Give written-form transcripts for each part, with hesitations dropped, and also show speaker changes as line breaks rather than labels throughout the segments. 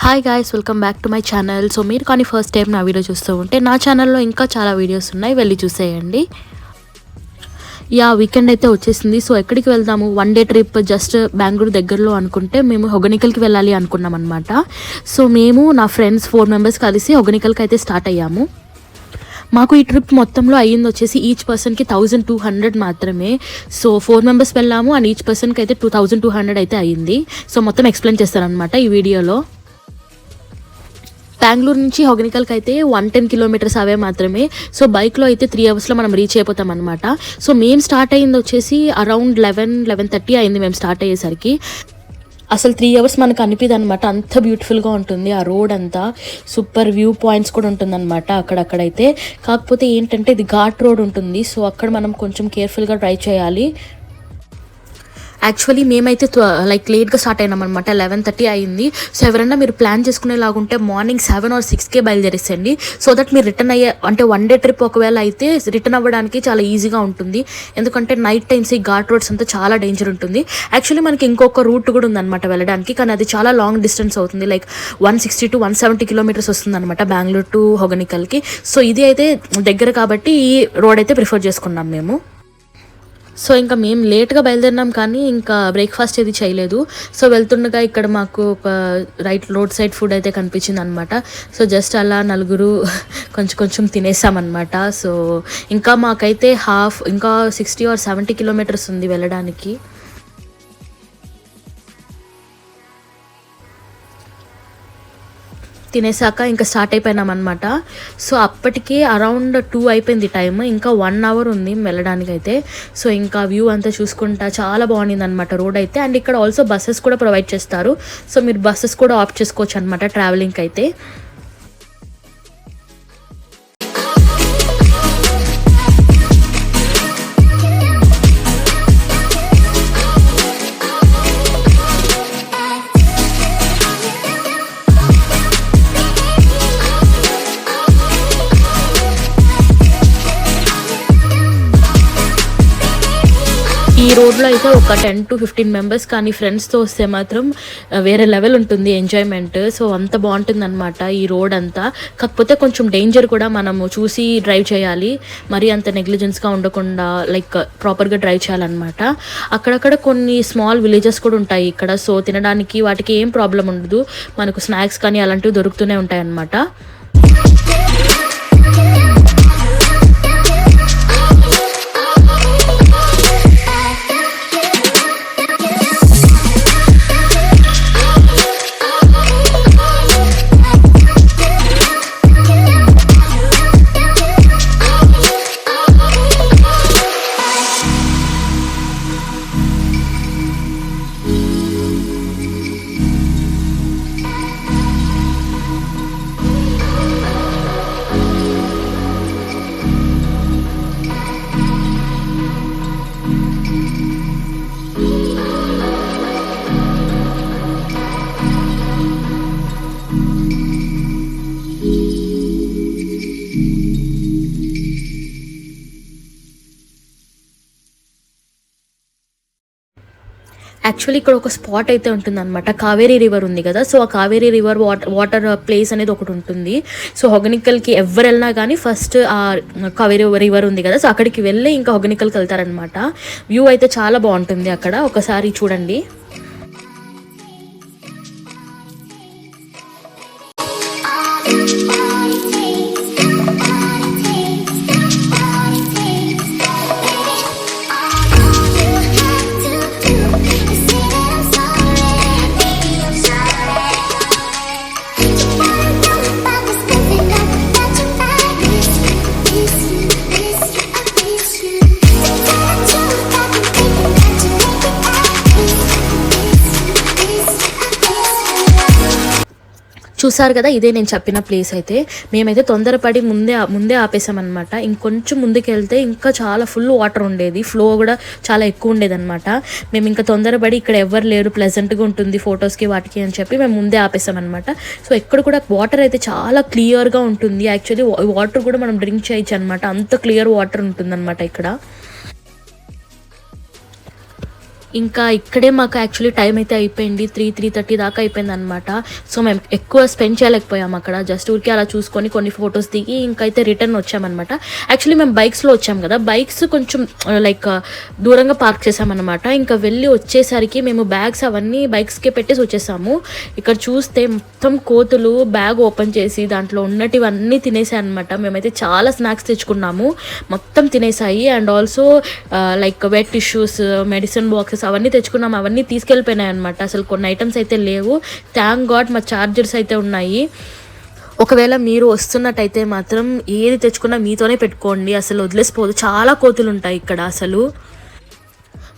Hi guys, welcome back to my channel. So మీరు కానీ first time నా video చూస్తూ ఉంటే నా ఛానల్లో ఇంకా చాలా వీడియోస్ ఉన్నాయి, వెళ్ళి చూసేయండి. వీకెండ్ అయితే వచ్చేసింది. సో ఎక్కడికి వెళ్దాము, one day trip just Bengaluru దగ్గరలో అనుకుంటే మేము హొగనికల్కి వెళ్ళాలి అనుకున్నాం అనమాట. సో మేము నా ఫ్రెండ్స్ 4 మెంబర్స్ కలిసి హొగనికల్కి అయితే స్టార్ట్ అయ్యాము. మాకు ఈ ట్రిప్ మొత్తంలో అయ్యింది వచ్చేసి ఈచ్ పర్సన్కి 1200 మాత్రమే. సో 4 మెంబర్స్ వెళ్ళాము అండ్ ఈచ్ పర్సన్కి అయితే 2200 అయితే అయ్యింది. సో మొత్తం ఎక్స్ప్లెయిన్ చేస్తాను అనమాట ఈ వీడియోలో. బెంగళూరు నుంచి హొగనికల్కి అయితే 110 కిలోమీటర్స్ అవే మాత్రమే. సో బైక్లో అయితే 3 అవర్స్లో మనం రీచ్ అయిపోతాం అనమాట. సో మేము స్టార్ట్ అయ్యింది వచ్చేసి అరౌండ్ 11:30 అయింది మేము స్టార్ట్ అయ్యేసరికి. అసలు 3 అవర్స్ మనకు అనిపిది అనమాట, అంత బ్యూటిఫుల్గా ఉంటుంది ఆ రోడ్ అంతా. సూపర్ వ్యూ పాయింట్స్ కూడా ఉంటుందన్నమాట అక్కడక్కడైతే. కాకపోతే ఏంటంటే ఇది ఘాట్ రోడ్ ఉంటుంది, సో అక్కడ మనం కొంచెం కేర్ఫుల్గా డ్రైవ్ చేయాలి. యాక్చువల్లీ మేమైతే లేట్గా స్టార్ట్ అయినాం అనమాట, 11:30 అయింది. సో ఎవరైనా మీరు ప్లాన్ చేసుకునేలాగుంటే మార్నింగ్ 7 or 6కే బయలుదేరేసండి. సో దట్ మీరు రిటర్న్ అయ్యే అంటే వన్ డే ట్రిప్ ఒకవేళ అయితే రిటర్న్ అవ్వడానికి చాలా ఈజీగా ఉంటుంది. ఎందుకంటే నైట్ టైమ్స్ ఈ ఘాట్ రోడ్స్ అంతా చాలా డేంజర్ ఉంటుంది. యాక్చువల్లీ మనకి ఇంకొక రూట్ కూడా ఉందన్నమాట వెళ్ళడానికి, కానీ అది చాలా లాంగ్ డిస్టెన్స్ అవుతుంది. లైక్ 160 to 170 కిలోమీటర్స్ వస్తుంది అనమాట బెంగళూరు టు హొగనికల్కి. సో ఇది అయితే దగ్గర కాబట్టి ఈ రోడ్ అయితే ప్రిఫర్ చేసుకున్నాం మేము. సో ఇంకా మేము లేట్గా బయలుదేరినాం కానీ ఇంకా బ్రేక్ఫాస్ట్ ఏది చేయలేదు. సో వెళ్తుండగా ఇక్కడ మాకు ఒక రోడ్ సైడ్ ఫుడ్ అయితే కనిపించింది అనమాట. సో జస్ట్ అలా నలుగురు కొంచెం తినేసామన్నమాట. సో ఇంకా మాకైతే ఇంకా 60 or 70 కిలోమీటర్స్ ఉంది వెళ్ళడానికి. తినేసాక ఇంకా స్టార్ట్ అయిపోయినాం అనమాట. సో అప్పటికి అరౌండ్ 2 అయిపోయింది టైం, ఇంకా 1 అవర్ ఉంది వెళ్ళడానికి అయితే. సో ఇంకా వ్యూ అంతా చూసుకుంటా చాలా బాగుంది అనమాట రోడ్ అయితే. అండ్ ఇక్కడ ఆల్సో బస్సెస్ కూడా ప్రొవైడ్ చేస్తారు. సో మీరు బస్సెస్ కూడా ఆప్ట్ చేసుకోవచ్చు అనమాట ట్రావెలింగ్కి అయితే. ఈ రోడ్లో అయితే ఒక 10 to 15 మెంబర్స్ కానీ ఫ్రెండ్స్తో వస్తే మాత్రం వేరే లెవెల్ ఉంటుంది ఎంజాయ్మెంట్. సో అంత బాగుంటుంది అనమాట ఈ రోడ్ అంతా. కాకపోతే కొంచెం డేంజర్ కూడా, మనము చూసి డ్రైవ్ చేయాలి, మరి అంత నెగ్లిజెన్స్గా ఉండకుండా లైక్ ప్రాపర్గా డ్రైవ్ చేయాలన్నమాట. అక్కడక్కడ కొన్ని స్మాల్ విలేజెస్ కూడా ఉంటాయి ఇక్కడ. సో తినడానికి వాటికి ఏం ప్రాబ్లం ఉండదు, మనకు స్నాక్స్ కానీ అలాంటివి దొరుకుతూనే ఉంటాయి అన్నమాట. యాక్చువల్లీ ఇక్కడ ఒక స్పాట్ అయితే ఉంటుందన్నమాట. కావేరీ రివర్ ఉంది కదా, సో ఆ కావేరీ రివర్ వాటర్ ప్లేస్ అనేది ఒకటి ఉంటుంది. సో హొగనికల్కి ఎవరు వెళ్ళినా కానీ ఫస్ట్ ఆ కావేరీ రివర్ ఉంది కదా, సో అక్కడికి వెళ్ళి ఇంకా హొగనికల్కి వెళ్తారనమాట. వ్యూ అయితే చాలా బాగుంటుంది అక్కడ, ఒకసారి చూడండి. చూసారు కదా, ఇదే నేను చెప్పిన ప్లేస్ అయితే. మేమైతే తొందరపడి ముందే ఆపేసామన్నమాట. ఇంకొంచెం ముందుకు వెళ్తే ఇంకా చాలా ఫుల్ వాటర్ ఉండేది, ఫ్లో కూడా చాలా ఎక్కువ ఉండేది అనమాట. మేము ఇంకా తొందరపడి ఇక్కడ ఎవరు లేరు, ప్లెజెంట్గా ఉంటుంది ఫొటోస్కి వాటికి అని చెప్పి మేము ముందే ఆపేసామన్నమాట. సో ఇక్కడ కూడా వాటర్ అయితే చాలా క్లియర్గా ఉంటుంది. యాక్చువల్లీ వాటర్ కూడా మనం డ్రింక్ చేయొచ్చు అనమాట, అంత క్లియర్ వాటర్ ఉంటుందన్నమాట ఇక్కడ. ఇంకా ఇక్కడే మాకు యాక్చువల్లీ టైం అయితే అయిపోయింది, 3:30 దాకా అయిపోయింది అనమాట. సో మేము ఎక్కువ స్పెండ్ చేయలేకపోయాము అక్కడ, జస్ట్ ఊరికి అలా చూసుకొని కొన్ని ఫొటోస్ దిగి ఇంకైతే రిటర్న్ వచ్చామన్నమాట. యాక్చువల్లీ మేము బైక్స్లో వచ్చాము కదా, బైక్స్ కొంచెం లైక్ దూరంగా పార్క్ చేసామన్నమాట. ఇంకా వెళ్ళి వచ్చేసరికి మేము బ్యాగ్స్ అవన్నీ బైక్స్కే పెట్టేసి వచ్చేసాము. ఇక్కడ చూస్తే మొత్తం కోతులు బ్యాగ్ ఓపెన్ చేసి దాంట్లో ఉన్నటివన్నీ తినేసాయి అనమాట. మేమైతే చాలా స్నాక్స్ తెచ్చుకున్నాము, మొత్తం తినేసాయి. And also like wet tissues, medicine boxes అవన్నీ తెచ్చుకున్నాం, అవన్నీ తీసుకెళ్ళిపోయినాయి అనమాట. అసలు కొన్ని ఐటమ్స్ అయితే లేవు. థ్యాంక్ గాడ్ మా చార్జర్స్ అయితే ఉన్నాయి. ఒకవేళ మీరు వస్తున్నట్టయితే మాత్రం ఏది తెచ్చుకున్నా మీతోనే పెట్టుకోండి, అసలు వదిలేసిపోదు, చాలా కోతులు ఉంటాయి ఇక్కడ అసలు.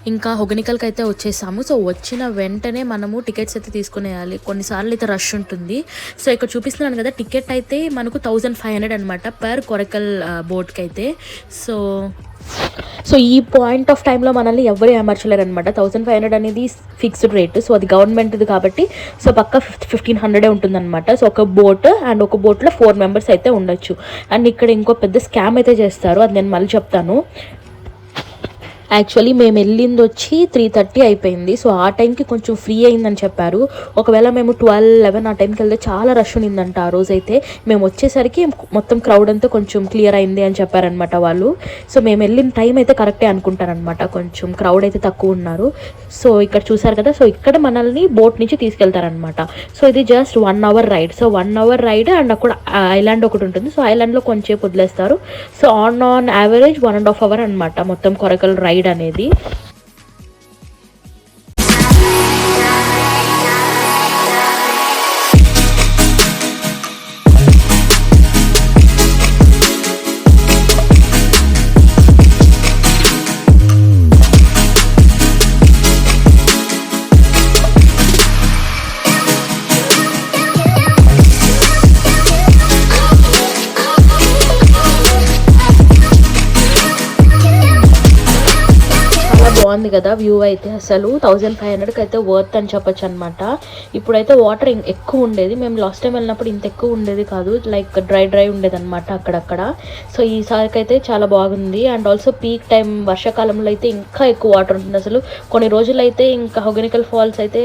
ఇంకా హొగనికల్కి అయితే వచ్చేసాము. సో వచ్చిన వెంటనే మనము టికెట్స్ అయితే తీసుకునేయాలి, కొన్నిసార్లు అయితే రష్ ఉంటుంది. సో ఇక్కడ చూపిస్తున్నాను కదా, టికెట్ అయితే మనకు 1500 అనమాట పర్ కొరకల్ బోట్కి అయితే. సో ఈ పాయింట్ ఆఫ్ టైంలో మనల్ని ఎవరు ఏమర్చలేరు అనమాట. 1500 అనేది ఫిక్స్డ్ రేట్, సో అది గవర్నమెంట్ది కాబట్టి సో పక్క 1500 ఉంటుందన్నమాట. సో ఒక బోట్ అండ్ ఒక బోట్లో 4 మెంబర్స్ అయితే ఉండొచ్చు. అండ్ ఇక్కడ ఇంకో పెద్ద స్కామ్ అయితే చేస్తారు, అది నేను మళ్ళీ చెప్తాను. యాక్చువల్లీ మేము వెళ్ళింది వచ్చి 3:30 అయిపోయింది. సో ఆ టైంకి కొంచెం ఫ్రీ అయిందని చెప్పారు. ఒకవేళ మేము 12-11 ఆ టైంకి వెళ్తే చాలా రష్ ఉన్నిందంట ఆ రోజైతే. మేము వచ్చేసరికి మొత్తం క్రౌడ్ అంతా కొంచెం క్లియర్ అయింది అని చెప్పారనమాట వాళ్ళు. సో మేము వెళ్ళిన టైం అయితే కరెక్టే అనుకుంటారనమాట, కొంచెం క్రౌడ్ అయితే తక్కువ ఉన్నారు. సో ఇక్కడ చూసారు కదా, సో ఇక్కడ మనల్ని బోట్ నుంచి తీసుకెళ్తారనమాట. సో ఇది just 1 hour ride. So 1 hour ride and అక్కడ ఐలాండ్ ఒకటి ఉంటుంది. సో ఐలాండ్లో కొంచెం వదిలేస్తారు. సో ఆన్ యావరేజ్ 1.5 hour అనమాట మొత్తం కొరకల్ రైడ్ అనేది. బాగుంది కదా వ్యూ అయితే, అసలు 1500కి అయితే వర్త్ అని చెప్పొచ్చు అనమాట. ఇప్పుడైతే వాటర్ ఎక్కువ ఉండేది, మేము లాస్ట్ టైం వెళ్ళినప్పుడు ఇంత ఎక్కువ ఉండేది కాదు, లైక్ డ్రై ఉండేది అనమాట అక్కడక్కడ. సో ఈసారికి అయితే చాలా బాగుంది. అండ్ ఆల్సో పీక్ టైం వర్షాకాలంలో అయితే ఇంకా ఎక్కువ వాటర్ ఉంటుంది. అసలు కొన్ని రోజులు అయితే ఇంకా హొగనికల్ ఫాల్స్ అయితే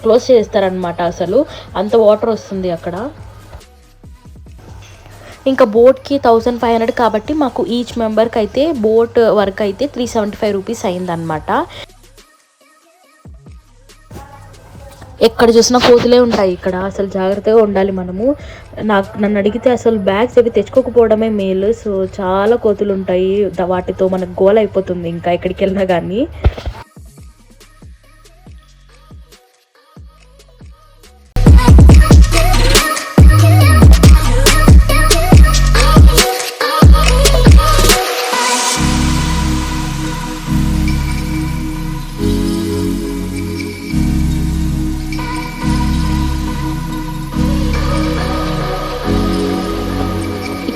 క్లోజ్ చేస్తారనమాట, అసలు అంత వాటర్ వస్తుంది అక్కడ. ఇంకా బోట్కి 1500 కాబట్టి మాకు ఈచ్ మెంబర్కి అయితే బోట్ వర్క్ అయితే 375 రూపీస్ అయిందనమాట. ఎక్కడ చూసినా కోతులే ఉంటాయి ఇక్కడ, అసలు జాగ్రత్తగా ఉండాలి మనము. నన్ను అడిగితే అసలు బ్యాగ్స్ అవి తెచ్చుకోకపోవడమే మేలు. సో చాలా కోతులు ఉంటాయి, వాటితో మనకు గోల అయిపోతుంది ఇంకా ఎక్కడికి వెళ్ళినా కానీ.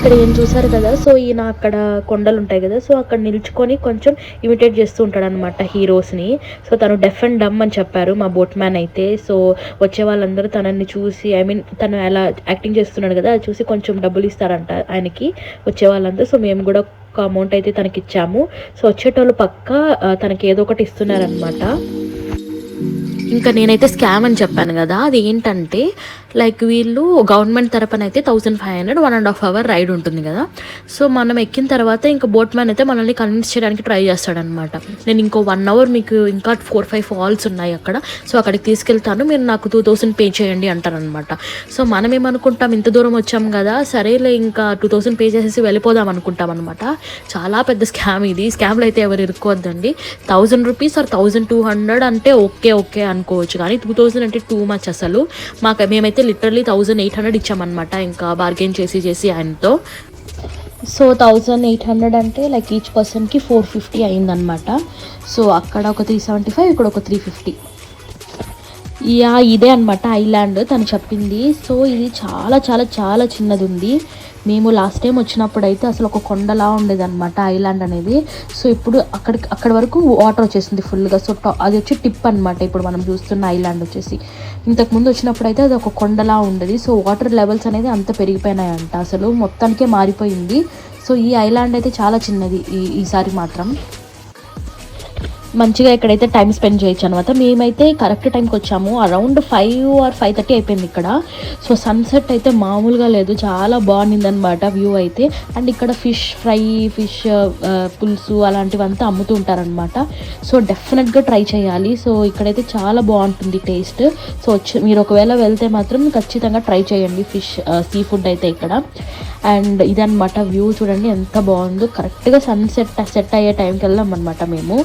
ఇక్కడ ఏం చూసారు కదా, సో ఈయన అక్కడ కొండలు ఉంటాయి కదా, సో అక్కడ నిల్చుకొని కొంచెం ఇమిటేట్ చేస్తూ ఉంటాడు అనమాట హీరోస్ని. సో తను డెఫ్ అండ్ డమ్ అని చెప్పారు మా బోట్ మ్యాన్ అయితే. సో వచ్చే వాళ్ళందరూ తనని చూసి, ఐ మీన్ తను ఎలా యాక్టింగ్ చేస్తున్నాడు కదా, అది చూసి కొంచెం డబ్బులు ఇస్తారంట ఆయనకి వచ్చే వాళ్ళందరూ. సో మేము కూడా ఒక అమౌంట్ అయితే తనకి ఇచ్చాము. సో వచ్చేటోళ్ళు పక్క తనకి ఏదో ఒకటి ఇస్తున్నారనమాట. ఇంకా నేనైతే స్కామ్ అని చెప్పాను కదా, అది ఏంటంటే లైక్ వీళ్ళు గవర్నమెంట్ తరపున అయితే 1500 1.5 hour రైడ్ ఉంటుంది కదా. సో మనం ఎక్కిన తర్వాత ఇంకా బోట్ మ్యాన్ అయితే మనల్ని కన్విన్స్ చేయడానికి ట్రై చేస్తాడనమాట. నేను ఇంకో 1 hour మీకు ఇంకా 4-5 ఫాల్స్ ఉన్నాయి అక్కడ, సో అక్కడికి తీసుకెళ్తాను, మీరు నాకు 2000 పే చేయండి అంటారనమాట. సో మనం ఏమనుకుంటాం, ఇంత దూరం వచ్చాం కదా సరేలే ఇంకా 2000 పే చేసేసి వెళ్ళిపోదాం అనుకుంటాం అనమాట. చాలా పెద్ద స్కామ్ ఇది. స్కామ్లో అయితే ఎవరు ఇరుక్కోవద్దండి. 1000 రూపీస్ ఆర్ 1200 అంటే ఓకే అనుకోవచ్చు, కానీ 2000 అంటే టూ మచ్ అసలు. మేమైతే లిటరలీ 1800 ఇచ్చామన్నమాట, ఇంకా బార్గెన్ చేసి ఆయనతో. సో 1800 అంటే లైక్ ఈచ్ పర్సన్కి 450 అయిందనమాట. సో అక్కడ ఒక 375, ఇక్కడ ఒక 350. ఇదే అనమాట ఐలాండ్ తను చెప్పింది. సో ఇది చాలా చాలా చాలా చిన్నది ఉంది. మేము లాస్ట్ టైం వచ్చినప్పుడు అయితే అసలు ఒక కొండలా ఉండేది అనమాట ఐలాండ్ అనేది. సో ఇప్పుడు అక్కడ వరకు వాటర్ వచ్చేసింది ఫుల్గా. సో అది వచ్చి టిప్ అనమాట ఇప్పుడు మనం చూస్తున్న ఐలాండ్ వచ్చేసి. ఇంతకుముందు వచ్చినప్పుడు అయితే అది ఒక కొండలా ఉండేది. సో వాటర్ లెవెల్స్ అనేది అంత పెరిగిపోయినాయంట, అసలు మొత్తానికే మారిపోయింది. సో ఈ ఐలాండ్ అయితే చాలా చిన్నది ఈసారి మాత్రం. మంచిగా ఇక్కడైతే టైం స్పెండ్ చేయొచ్చు అనమాట. మేమైతే కరెక్ట్ టైంకి వచ్చాము, అరౌండ్ 5 or 5:30 అయిపోయింది ఇక్కడ. సో సన్సెట్ అయితే మామూలుగా లేదు, చాలా బాగుంది అనమాట వ్యూ అయితే. అండ్ ఇక్కడ ఫిష్ ఫ్రై, ఫిష్ పులుసు అలాంటివంతా అమ్ముతూ ఉంటారనమాట. సో డెఫినెట్గా ట్రై చేయాలి. సో ఇక్కడైతే చాలా బాగుంటుంది టేస్ట్. సో మీరు ఒకవేళ వెళ్తే మాత్రం ఖచ్చితంగా ట్రై చేయండి ఫిష్ సీ ఫుడ్ అయితే ఇక్కడ. అండ్ ఇదనమాట వ్యూ, చూడండి ఎంత బాగుందో. కరెక్ట్గా సెట్ అయ్యే టైంకి వెళ్దాం అనమాట మేము.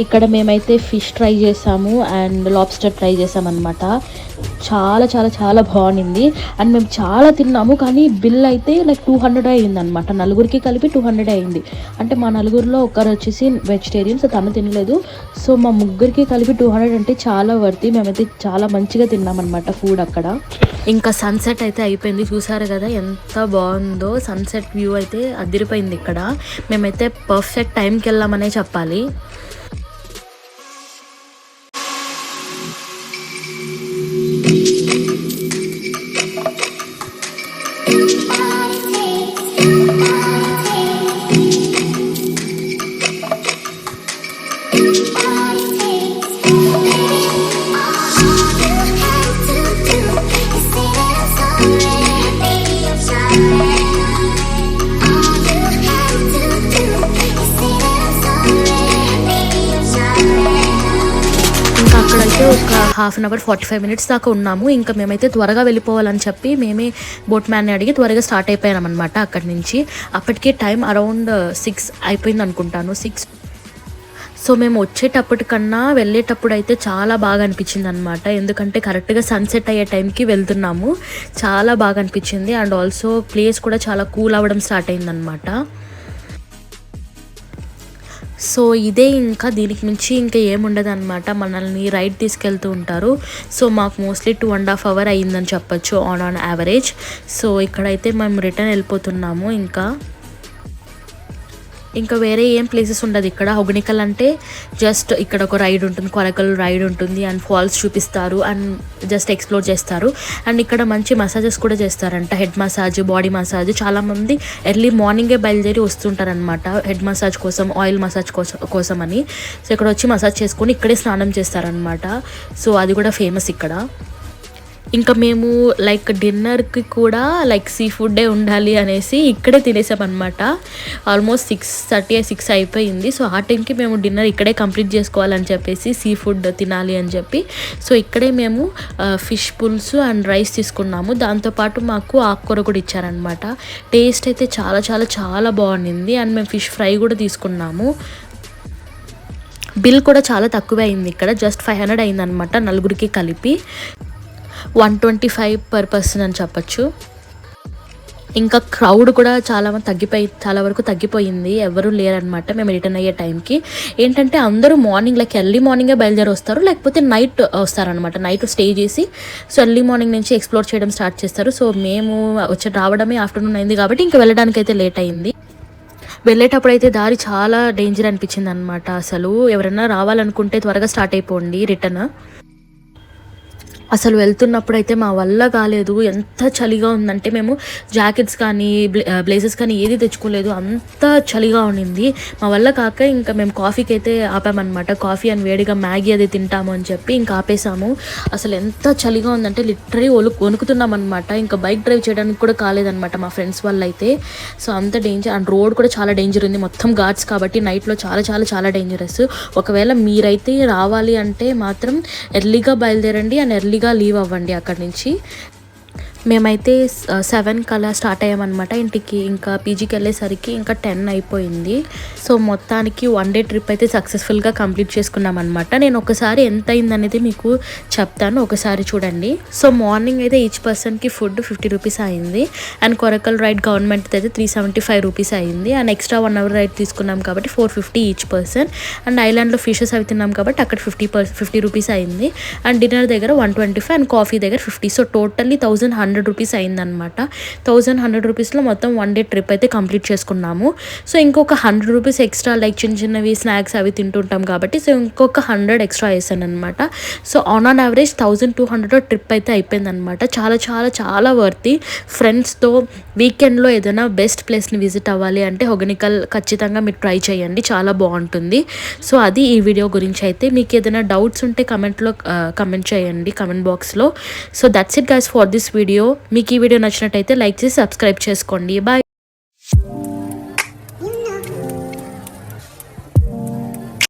ఇక్కడ మేమైతే ఫిష్ ట్రై చేసాము అండ్ లాబ్స్టర్ ట్రై చేసామన్నమాట. చాలా చాలా చాలా బాగుంది. అండ్ మేము చాలా తిన్నాము, కానీ బిల్ అయితే లైక్ 200 అయిందనమాట. నలుగురికి కలిపి 200 అయింది. అంటే మా నలుగురిలో ఒకరు వచ్చేసి వెజిటేరియన్స్, తను తినలేదు. సో మా ముగ్గురికి కలిపి 200 అంటే చాలా వర్తి. మేమైతే చాలా మంచిగా తిన్నామన్నమాట ఫుడ్ అక్కడ. ఇంకా సన్సెట్ అయితే అయిపోయింది, చూసారు కదా ఎంత బాగుందో. సన్సెట్ వ్యూ అయితే అదిరిపోయింది ఇక్కడ. మేమైతే పర్ఫెక్ట్ టైంకి వెళ్ళామనే చెప్పాలి. అక్కడైతే ఒక 1/2 hour 45 minutes దాకా ఉన్నాము. ఇంకా మేమైతే త్వరగా వెళ్ళిపోవాలని చెప్పి మేమే బోట్ మ్యాన్ని అడిగి త్వరగా స్టార్ట్ అయిపోయాం అనమాట అక్కడి నుంచి. అప్పటికే టైం అరౌండ్ 6 అయిపోయింది అనుకుంటాను, 6. సో మేము వచ్చేటప్పటికన్నా వెళ్ళేటప్పుడు అయితే చాలా బాగా అనిపించింది అనమాట. ఎందుకంటే కరెక్ట్గా సన్సెట్ అయ్యే టైంకి వెళ్తున్నాము, చాలా బాగా అనిపించింది. అండ్ ఆల్సో ప్లేస్ కూడా చాలా కూల్ అవ్వడం స్టార్ట్ అయిందనమాట. సో ఇదే, ఇంకా దీనికి మించి ఇంకా ఏముండదు అనమాట. మనల్ని రైడ్ తీసుకెళ్తూ ఉంటారు. సో మాకు మోస్ట్లీ 2.5 hour అయ్యిందని చెప్పచ్చు ఆన్ యావరేజ్. సో ఇక్కడైతే మేము రిటర్న్ వెళ్ళిపోతున్నాము. ఇంకా వేరే ఏం ప్లేసెస్ ఉండదు ఇక్కడ. హొగనికల్ అంటే జస్ట్ ఇక్కడ ఒక రైడ్ ఉంటుంది, కొరకల్ రైడ్ ఉంటుంది, అండ్ ఫాల్స్ చూపిస్తారు అండ్ జస్ట్ ఎక్స్ప్లోర్ చేస్తారు. అండ్ ఇక్కడ మంచి మసాజెస్ కూడా చేస్తారంట, హెడ్ మసాజ్, బాడీ మసాజ్. చాలామంది ఎర్లీ మార్నింగే బయలుదేరి వస్తుంటారనమాట హెడ్ మసాజ్ కోసం, ఆయిల్ మసాజ్ కోసం అని. సో ఇక్కడ వచ్చి మసాజ్ చేసుకొని ఇక్కడే స్నానం చేస్తారనమాట. సో అది కూడా ఫేమస్ ఇక్కడ. ఇంకా మేము లైక్ డిన్నర్కి కూడా లైక్ సీ ఫుడ్డే ఉండాలి అనేసి ఇక్కడే తినేసామన్నమాట. ఆల్మోస్ట్ 6:30 6 అయిపోయింది. సో ఆ టైంకి మేము డిన్నర్ ఇక్కడే కంప్లీట్ చేసుకోవాలని చెప్పేసి సీ ఫుడ్ తినాలి అని చెప్పి సో ఇక్కడే మేము ఫిష్ పులుసు అండ్ రైస్ తీసుకున్నాము. దాంతోపాటు మాకు ఆకుకూర కూడా ఇచ్చారనమాట. టేస్ట్ అయితే చాలా చాలా చాలా బాగుంది. అండ్ మేము ఫిష్ ఫ్రై కూడా తీసుకున్నాము. బిల్ కూడా చాలా తక్కువ అయింది ఇక్కడ, జస్ట్ 500 అయిందనమాట నలుగురికి కలిపి. 125 per person అని చెప్పచ్చు. ఇంకా క్రౌడ్ కూడా చాలా వరకు తగ్గిపోయింది, ఎవరు లేరనమాట మేము రిటర్న్ అయ్యే టైంకి. ఏంటంటే అందరూ మార్నింగ్ లైక్ ఎర్లీ మార్నింగే బయలుదేరి వస్తారు, లేకపోతే నైట్ వస్తారనమాట. నైట్ స్టే చేసి సో ఎర్లీ మార్నింగ్ నుంచి ఎక్స్ప్లోర్ చేయడం స్టార్ట్ చేస్తారు. సో మేము రావడమే ఆఫ్టర్నూన్ అయింది కాబట్టి ఇంకా వెళ్ళడానికి అయితే లేట్ అయింది. వెళ్ళేటప్పుడు అయితే దారి చాలా డేంజర్ అనిపించింది అనమాట. అసలు ఎవరైనా రావాలనుకుంటే త్వరగా స్టార్ట్ అయిపోండి రిటర్న్. అసలు వెళ్తున్నప్పుడు అయితే మా వల్ల కాలేదు. ఎంత చలిగా ఉందంటే మేము జాకెట్స్ కానీ బ్లేజర్స్ కానీ ఏది తెచ్చుకోలేదు. అంత చలిగా ఉండింది. మా వల్ల కాక ఇంకా మేము కాఫీకి అయితే ఆపామన్నమాట. కాఫీ అని వేడిగా మ్యాగీ అది తింటాము అని చెప్పి ఇంకా ఆపేసాము. అసలు ఎంత చలిగా ఉందంటే లిటరలీ వణుకుతున్నాం అనమాట. ఇంకా బైక్ డ్రైవ్ చేయడానికి కూడా కాలేదన్నమాట మా ఫ్రెండ్స్ వల్ల అయితే. సో అంత డేంజర్. అండ్ రోడ్ కూడా చాలా డేంజర్ ఉంది. మొత్తం ఘాట్స్ కాబట్టి నైట్లో చాలా చాలా చాలా డేంజరస్. ఒకవేళ మీరైతే రావాలి అంటే మాత్రం ఎర్లీగా బయలుదేరండి అండ్ ఎర్లీగా లీవ్ అవ్వండి అక్కడి నుంచి. మేమైతే 7కి అలా స్టార్ట్ అయ్యామన్నమాట ఇంటికి. ఇంకా పీజీకి వెళ్ళేసరికి ఇంకా 10 అయిపోయింది. సో మొత్తానికి 1 డే ట్రిప్ అయితే సక్సెస్ఫుల్గా కంప్లీట్ చేసుకున్నాం అనమాట. నేను ఒకసారి ఎంత అయిందనేది మీకు చెప్తాను, ఒకసారి చూడండి. సో మార్నింగ్ అయితే ఈచ్ పర్సన్కి ఫుడ్ 50 రూపీస్ అయింది. అండ్ కొరకల్ రైడ్ గవర్నమెంట్ అయితే 375 రూపీస్ అయింది. అండ్ ఎక్స్ట్రా 1 అవర్ రైడ్ తీసుకున్నాం కాబట్టి 450 ఈచ్ పర్సన్. అండ్ ఐలాండ్లో ఫిషెస్ అవి తిన్నాం కాబట్టి అక్కడ 50 రూపీస్ అయింది. అండ్ డిన్నర్ దగ్గర 125 అండ్ కాఫీ దగ్గర 50. సో టోటల్లీ 1100 రూపీస్ అయిందనమాట. 1100 రూపీస్లో మొత్తం 1 డే ట్రిప్ అయితే కంప్లీట్ చేసుకున్నాము. సో ఇంకొక 100 రూపీస్ ఎక్స్ట్రా లైక్ చిన్నవి స్నాక్స్ అవి తింటుంటాం కాబట్టి సో ఇంకొక 100 ఎక్స్ట్రా వేసాను అనమాట. సో ఆన్ యావరేజ్ 1200 ట్రిప్ అయితే అయిపోయిందనమాట. చాలా చాలా చాలా వర్తి. ఫ్రెండ్స్తో వీకెండ్లో ఏదైనా బెస్ట్ ప్లేస్ని విజిట్ అవ్వాలి అంటే హొగెనికల్ ఖచ్చితంగా మీరు ట్రై చేయండి, చాలా బాగుంటుంది. సో అది ఈ వీడియో గురించి అయితే. మీకు ఏదైనా డౌట్స్ ఉంటే కమెంట్ చేయండి కమెంట్ బాక్స్లో. So that's it guys for this video. మీకు ఈ వీడియో నచ్చినట్టయితే లైక్ చేసి సబ్స్క్రైబ్ చేసుకోండి. బాయ్.